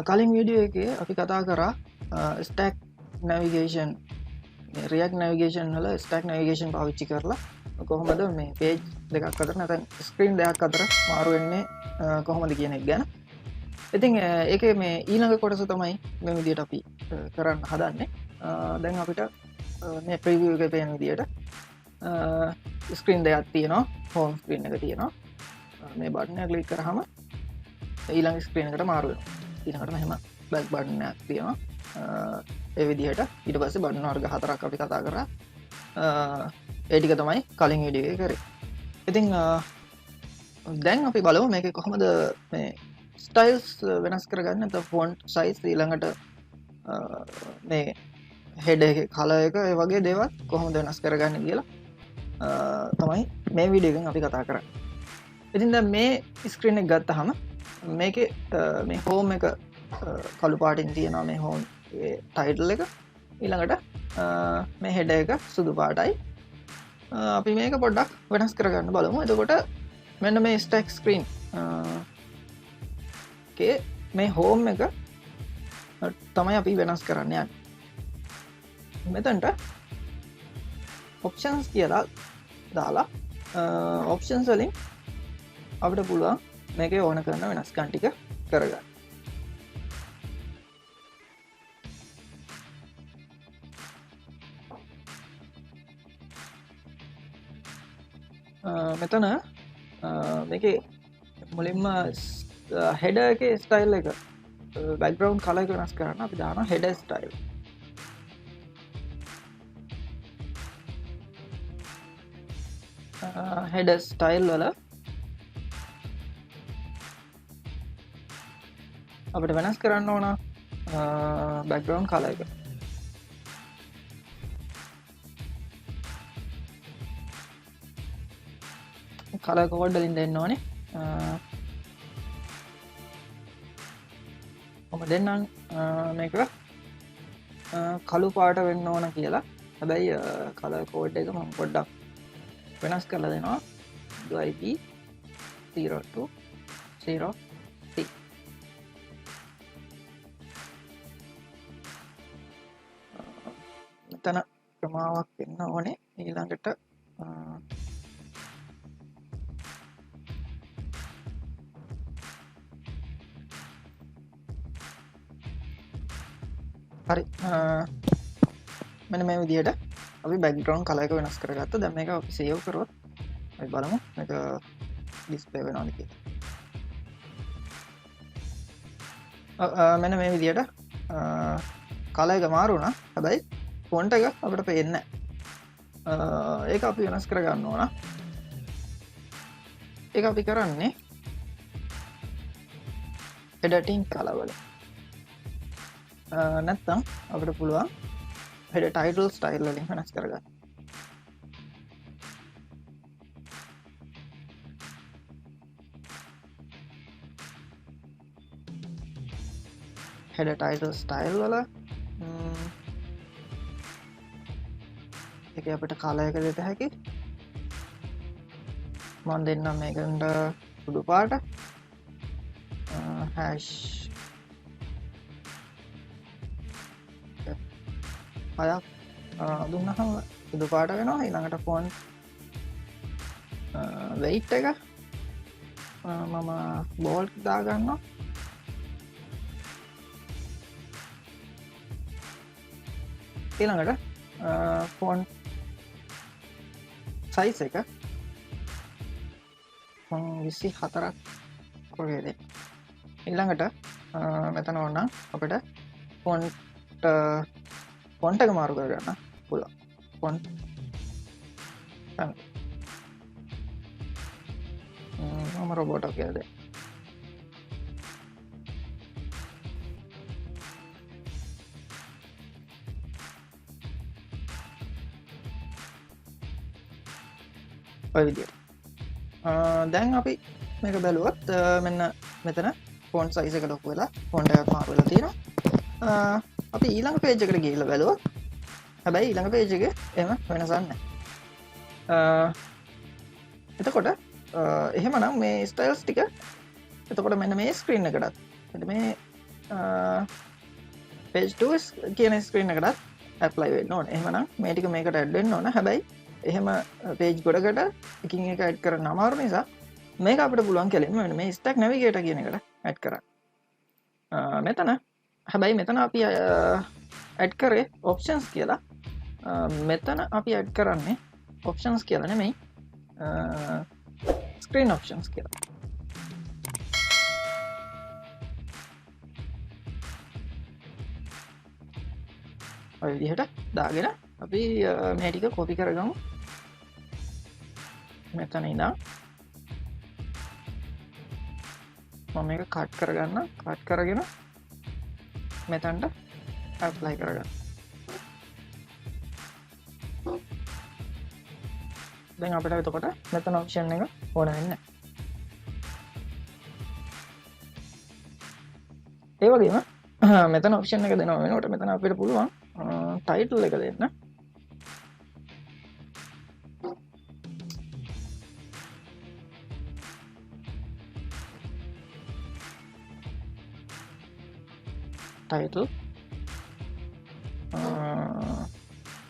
කලින් වීඩියෝ එකේ අපි කතා කරා ස්ටක් නැවිගේෂන් රියක් නැවිගේෂන් හල ස්ටක් නැවිගේෂන් පාවිච්චි කරලා කොහොමද මේ පේජ් දෙකක් අතර නැතැන් ස්ක්‍රීන් දෙයක් අතර මාරුවෙන්නේ කොහොමද කියන එක ගැන. ඉතින් ඒක මේ ඊළඟ කොටස තමයි මේ විදියට අපි කරන්න හදන්නේ. දැන් අපිට මේ ප්‍රීවියු එක පේන විදියට ස්ක්‍රීන් දෙයක් තියෙනවා, හෝම් ස්ක්‍රීන් එක තියෙනවා. මේ බටන් එක ක්ලික් කරාම ඊළඟ ස්ක්‍රීන් එකට මාරු වෙනවා. ඊළඟට මෙහෙම බැක් බටන් එකක් තියෙනවා. ඒ විදිහට ඊට පස්සේ බටන් වර්ග හතරක් අපි කතා කරා. ඒ ටික තමයි කලින් වීඩියෝ එකේ කරේ. ඉතින් දැන් අපි බලමු මේකේ කොහොමද මේ ස්ටයිල්ස් වෙනස් කරගන්න. නැත්නම් ෆොන්ට් සයිස් ඊළඟට මේ හෙඩ් එකේ කලර් එක ඒ වගේ දේවල් කොහොමද වෙනස් කරගන්නේ කියලා තමයි මේ වීඩියෝ එකෙන් අපි කතා කරන්නේ. ඉතින් දැන් මේ ස්ක්‍රීන් එක ගත්තාම මේකේ මේ හෝම් එක කළු පාටින් තියෙනවා. මේ හෝම් ටයිටල් එක ඊළඟට මේ හෙඩ් එක සුදු පාටයි. අපි මේක පොඩ්ඩක් වෙනස් කරගන්න බලමු. එතකොට මෙන්න මේ ස්ටැක් ස්ක්‍රීන් එකේ මේ හෝම් එක තමයි අපි වෙනස් කරන්න යන්නේ. මෙතනට ඔප්ෂන්ස් කියලා දාලා ඔප්ෂන්ස් වලින් අපිට පුළුවන් මේකේ ඕන කරන වෙනස්කම් ටික කරගන්න. මෙතන මේකේ මුලින්ම හෙඩර් එකේ ස්ටයිල් එක බෑග්ග්‍රවුන්ඩ් කලර් එක වෙනස් කරන්න අපි දානවා හෙඩර් ස්ටයිල්. හෙඩර් ස්ටයිල් වල අපිට වෙනස් කරන්න ඕන බෑග්ග්‍රවුන්ඩ් කලර් එක. කලර් කෝඩ් වලින් දෙන්න ඕනේ. මම දෙන්නම් මේක කළු පාට වෙන්න ඕන කියලා. හැබැයි කලර් කෝඩ් එක මම පොඩ්ඩක් වෙනස් කරලා දෙනවා. IP 0203 මෙතන ක්‍රමාවක් වෙන්න ඕනේ. ඊළඟට හරි මෙන්න මේ විදිහට අපි බෑග්ග්‍රවුන්ඩ් කලර් එක වෙනස් කරගත්තා. දැන් මේක අපි සේව් කරොත් අපි බලමු මේක ඩිස්ප්ලේ වෙනවද කියලා. මෙන්න මේ විදිහට කලර් එක මාරු වුණා. හැබැයි ෆොන්ට් එක අපිට පේන්නේ නැහැ. ඒක අපි වෙනස් කරගන්න ඕන. ඒක අපි කරන්නේ එඩිටින් කලර් වල. නැත්තම් අපිට පුළුවන් හෙඩර් ටයිටල් ස්ටයිල් වලින් වෙනස් කරගන්න. හෙඩර් ටයිටල් ස්ටයිල් වල ඒක අපිට කලර් එක දෙත හැකි. මම දෙන්නම් මේකට සුදු පාට හැෂ් 6ක් දුන්නහම සුදු පාට වෙනවා. ඊළඟට ෆොන්ට් වෙයිට් එක මම බෝල්ඩ් දාගන්නවා. ඊළඟට ෆොන්ට් සයිස් එක මම 24ක් වගේ දෙන්න. ඊළඟට මෙතන ඕන අපිට ෆොන්ට් එක මාරු කරගන්න පුළුවන්. ෆොන්ට් මම රොබෝට් කියලා දෙන්න. ඔය විදියට. දැන් අපි මේක බැලුවොත් මෙන්න මෙතන ෆොන්ට් සයිස් එක ලොකු වෙලා ෆොන්ට් එකක් මාරු වෙලා තියෙනවා. අපි ඊළඟ පේජ් එකට ගිහිල්ලා බැලුවොත් හැබැයි ඊළඟ පේජ් එකේ එහෙම වෙනසක් නැහැ. එතකොට එහෙමනම් මේ ස්ටයිල්ස් ටික එතකොට මෙන්න මේ ස්ක්‍රීන් එකටත් මෙන්න මේ page 2 කියන ස්ක්‍රීන් එකටත් ඇප්ලයි වෙන්න ඕනේ. එහෙමනම් මේ ටික මේකට ඇඩ් වෙන්න ඕන. හැබැයි එහෙම page ගොඩකට එකින් එක ඇඩ් කරන්න අමාරු නිසා මේක අපිට පුළුවන් කෙලින්ම මෙන්න මේ stack navigator කියන එකට ඇඩ් කරන්න. මෙතන හැබැයි මෙතන අපි ඇඩ් කරේ options කියලා. මෙතන අපි ඇඩ් කරන්නේ options කියලා නෙමෙයි screen options කියලා. ඔය විදිහට දාගෙන අපි මේ ටික කොපි කරගමු. මෙතන ඉඳන් මම මේක කට් කරගන්න. කට් කරගෙන මෙතනට ඇප්ලයි කරගන්න. දැන් අපිට එතකොට මෙතන ඔප්ෂන් එක ඕන වෙන්නේ. ඒ වගේම මෙතන ඔප්ෂන් එක දෙනවා වෙනකොට මෙතන අපිට පුළුවන් ටයිටල් එක දෙන්න. ටයිටල්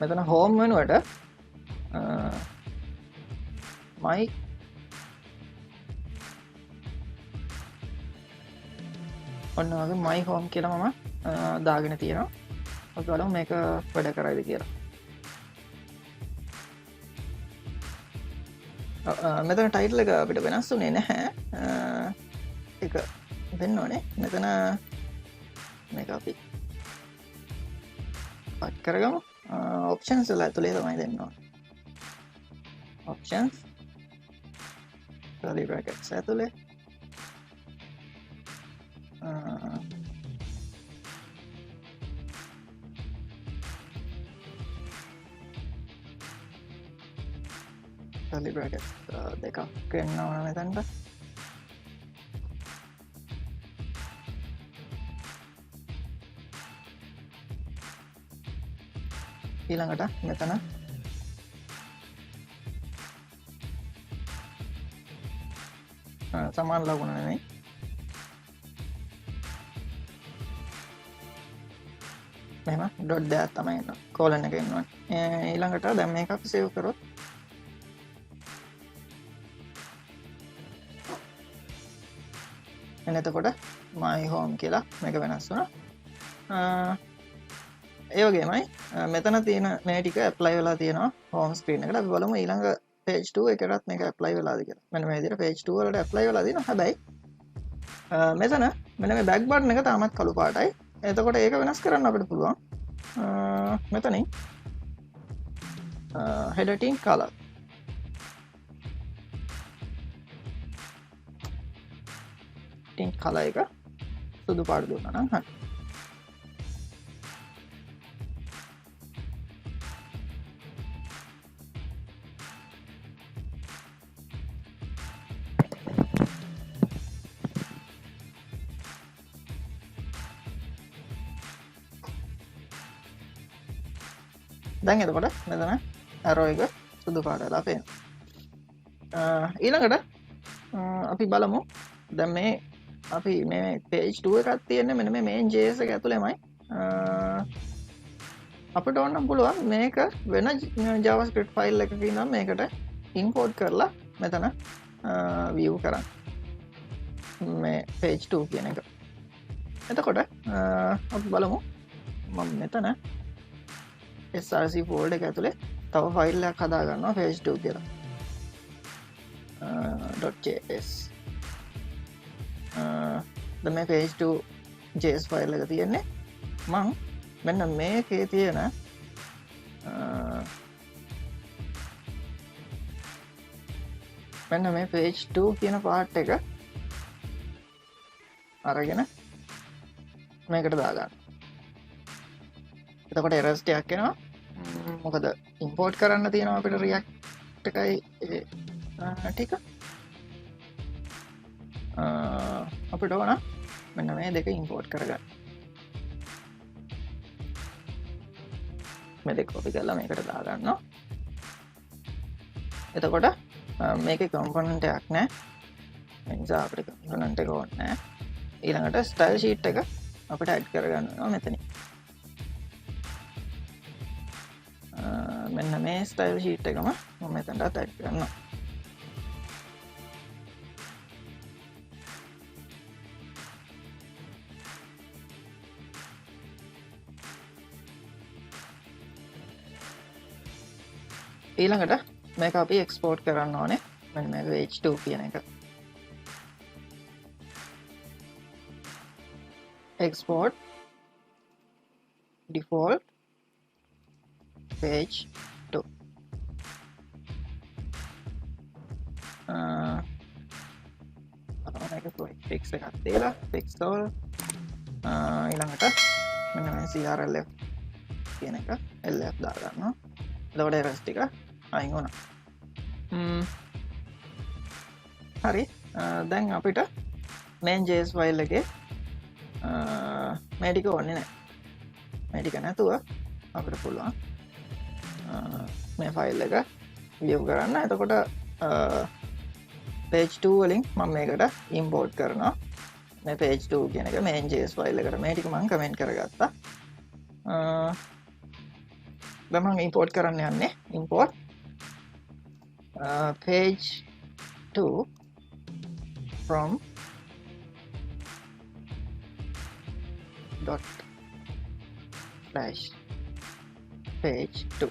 මෙතන හෝම් වෙනුවට my ඔන්න වගේ my home කියලා මම දාගෙන තියෙනවා. අපි බලමු මේක වැඩ කරයිද කියලා. මෙතන ටයිටල් එක අපිට වෙනස් වුණේ නැහැ. ඒක දෙන්න ඕනේ. මෙතන මේක අපි කට් කරගමු. options වල ඇතුලේ තමයි දෙන්න ඕනේ. options curly brackets ඇතුලේ curly brackets දෙකක් ගන්න ඕන මෙතනට. ඊළඟට මෙතන සමාන ලකුණ නෙමෙයි මෙහෙම ඩොට් දෙකක් තමයි එන්න කෝලන් එක එන්න ඕනේ. ඊළඟට දැන් මේක අපි සේව් කරොත් එතකොට my home කියලා මේක වෙනස් වුණා. ඒ වගේමයි මෙතන තියෙන මේ ටික ඇප්ලයි වෙලා තියෙනවා home screen එකට. අපි බලමු ඊළඟ page 2 එකටත් මේක ඇප්ලයි වෙලාද කියලා. මෙන්න මේ විදිහට page 2 වලට ඇප්ලයි වෙලා තියෙනවා. හැබැයි මෙතන මෙන්න මේ back button එක තාමත් කළු පාටයි. එතකොට ඒක වෙනස් කරන්න අපිට පුළුවන්. මෙතනින් header tint color tint color එක සුදු පාට දුන්නා නම් හරි. දැන් එතකොට මෙතන arrow එක සුදු පාට වෙලා පේනවා. ඊළඟට අපි බලමු දැන් මේ අපි මේ page 2 එකක් තියෙන්නේ මෙන්න මේ main.js එක ඇතුළේමයි. අපිට ඕන නම් පුළුවන් මේක වෙන javascript file එකක ඉඳන් මේකට import කරලා මෙතන view කරන්න. මේ page 2 කියන එක. එතකොට අපි බලමු මම මෙතන src folder එක ඇතුලේ තව ෆයිල් එකක් හදා ගන්නවා page 2 කියලා. .js දැන් මේ page 2 js ෆයිල් එක තියෙන්නේ මම මෙන්න මේකේ තියෙන මෙන්න මේ page 2 කියන part එක අරගෙන මේකට දාගන්න. එතකොට errors ටිකක් එනවා. මොකද import කරන්න තියෙනවා අපිට react එකයි ටික. අපිට ඕන මෙන්න මේ දෙක import කරගන්න. මේ දෙක copy කරලා මේකට දාගන්නවා. එතකොට මේකේ component එකක් නැහැ. ඒ නිසා අපිට component එක ඕනේ නැහැ. ඊළඟට style sheet එක අපිට ඇඩ් කරගන්න වෙනවා මෙතනින්. මෙන්න මේ ස්ටයිල් ෂීට් එකම මම මෙතනට ඇඩ් කරනවා. ඊළඟට මේක අපි එක්ස්පෝර්ට් කරන්න ඕනේ. මෙන්න මේක h2 කියන එක. export default page 2. fix එකක් තියලා fix all ඊළඟට මෙන්න මේ crlf කියන එක lf දාගන්නවා. එතකොට errors ටික අයින් වුණා. හරි. දැන් අපිට main.js file එකේ මේ ටික ඕනේ නැහැ. මේ ටික නැතුව අපිට පුළුවන් මේ ෆයිල් එක view කරන්න. එතකොට page 2 වලින් මම මේකට import කරනවා. මේ page 2 කියන එක main.js file එකට මේ ටික මම කමෙන්ට් කරගත්තා. දැන් මම import කරන්න යන්නේ import page 2 from dot slash page 2.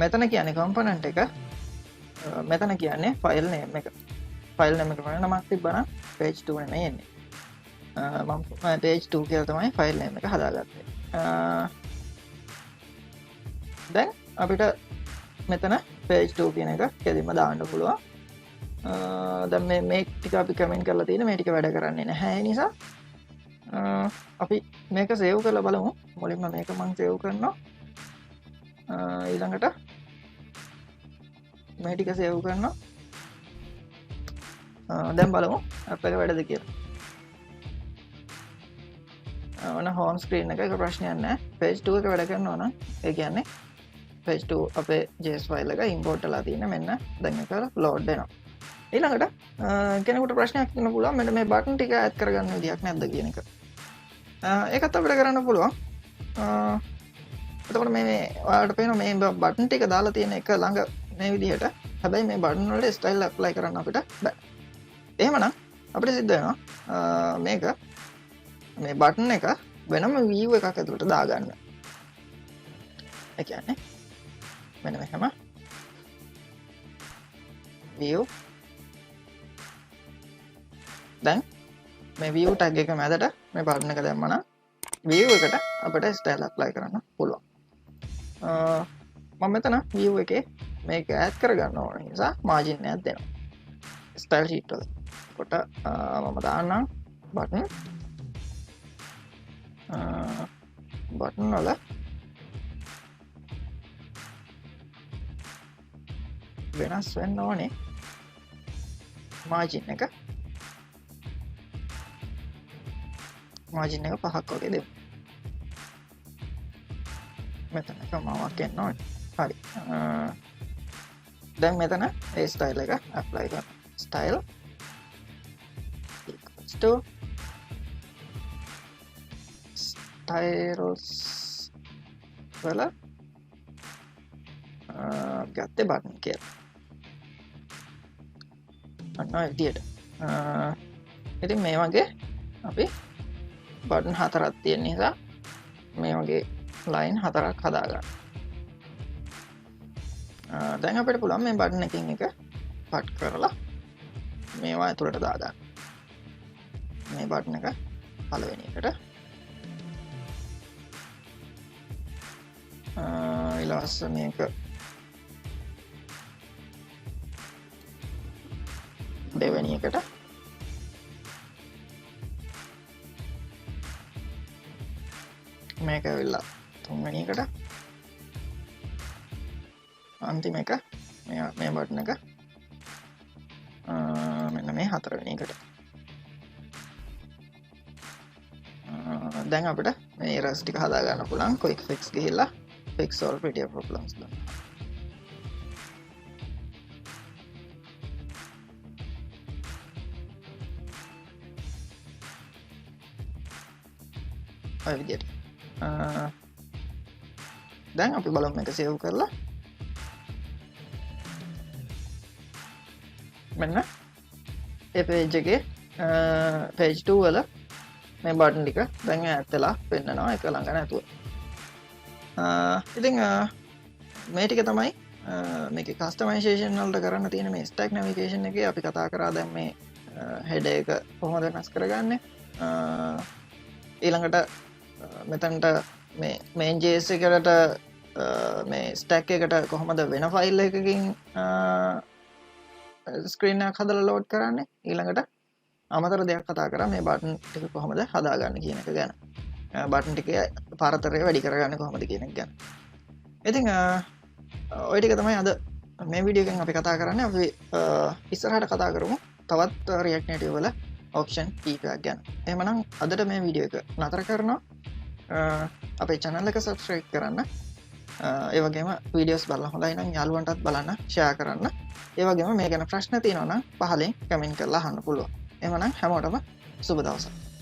මෙතන කියන්නේ component එක. මෙතන කියන්නේ file name එක. file name එක වල නමක් තිබ්බනම් page 2 නෙමෙයි එන්නේ. මම page 2 කියලා තමයි file name එක හදාගත්තේ. දැන් අපිට මෙතන page 2 කියන එක කෙලින්ම දාන්න පුළුවන්. දැන් මේ ටික අපි කමෙන්ට් කරලා තියෙන මේ ටික වැඩ කරන්නේ නැහැ. ඒ නිසා අපි මේක සේව් කරලා බලමු. මුලින්ම මේක මම සේව් කරනවා. ඊළඟට මේ ටික සේව් කරනවා. දැන් බලමු අප් එක වැඩද කියලා. ඔන්න home screen එක ප්‍රශ්නයක් නැහැ. page 2 එක වැඩ කරනවා නම් ඒ කියන්නේ page 2 අපේ JS file එක import වෙලා තියෙන මෙන්න දැන් ඒක load වෙනවා. ඊළඟට කෙනෙකුට ප්‍රශ්නයක් තියෙන්න පුළුවන් මෙන්න මේ button ටික add කරගන්න විදියක් නැද්ද කියන එක. ඒකත් අපිට කරන්න පුළුවන්. එතකොට මේ ඔයාලට පේනවා මේ button ටික දාලා තියෙන එක ළඟ මේ විදිහට. හැබැයි මේ button වලට style apply කරන්න අපිට බෑ. එහෙමනම් අපිට සිද්ධ වෙනවා මේක මේ button එක වෙනම view එකක් ඇතුළට දාගන්න. ඒ කියන්නේ මෙන්න මෙහෙම view. දැන් මේ view tag එක මැදට මේ button එක දැම්මම view එකට අපිට style apply කරන්න පුළුවන්. මම මෙතන view එකේ මේක add කරගන්න ඕන නිසා margin එකක් දෙනවා. style sheet වල. කොට මම දාන්නම් button වල වෙනස් වෙන්න ඕනේ margin එක 5ක් වගේ දෙමු. මෙතන කමාවක් එන්න ඕනේ. හරි. දැන් මෙතන ඒ style එක apply කරනවා. style equals to styles වල ගත්තේ button කියලා. අන්න විදියට. ඉතින් මේ වගේ අපි button 4ක් තියෙන නිසා මේ වගේ line 4ක් හදාගන්න. දැන් අපිට පුළුවන් මේ button එකකින් එක cut කරලා මේවා ඇතුළට දාගන්න. මේ button එක පළවෙනි එකට ඊළඟට මේක දෙවෙනි එකට මේක ඇවිල්ලා තුන්වෙනි එකට අන්තිම එක මේ බටන් එක මෙන්න මේ හතරවෙනි එකට. දැන් අපිට මේ errors ටික හදා ගන්න පුළුවන් quick fix ගිහිල්ලා fix all prettier problems දාන්න. ඔය විදිහට දැන් අපි බලමු මේක සේව් කරලා මෙන්න ඒ පේජ් එකේ page 2 වල මේ බටන් ටික දැන් ඈත් වෙලා පෙන්නනවා ඒක ළඟ නැතුව ඉතින් මේ ටික තමයි මේකේ කස්ටමයිසේෂන් වලට කරන්න තියෙන මේ ස්ටැක් නැවිගේෂන් එකේ අපි කතා කරා දැන් මේ හෙඩ් එක කොහොමද වෙනස් කරගන්නේ ඊළඟට මෙතනට මේ main JS එකට මේ ස්ටැක් එකට කොහොමද වෙන ෆයිල් එකකින් ස්ක්‍රීන් එකක් හදලා ලෝඩ් කරන්නේ ඊළඟට අමතර දෙයක් කතා කරා මේ බටන් ටික කොහොමද හදාගන්න කියන එක ගැන බටන් ටිකේ පාරතරය වැඩි කරගන්න කොහොමද කියන එක ගැන ඉතින් ඔය ටික තමයි අද මේ වීඩියෝ එකෙන් අපි කතා කරන්නේ අපි ඉස්සරහට කතා කරමු තවත් React Native වල ඔප්ෂන් කීපයක් ගැන එහෙමනම් අදට මේ වීඩියෝ එක නතර කරනවා අපේ channel එක subscribe කරන්න ඒ වගේම වීඩියෝස් බලන්න හොඳයි නම් යාළුවන්ටත් බලන්න share කරන්න ඒ වගේම මේ ගැන ප්‍රශ්න තියෙනවා නම් පහලින් කමෙන්ට් කරලා අහන්න පුළුවන් එහෙමනම් හැමෝටම සුබ දවසක්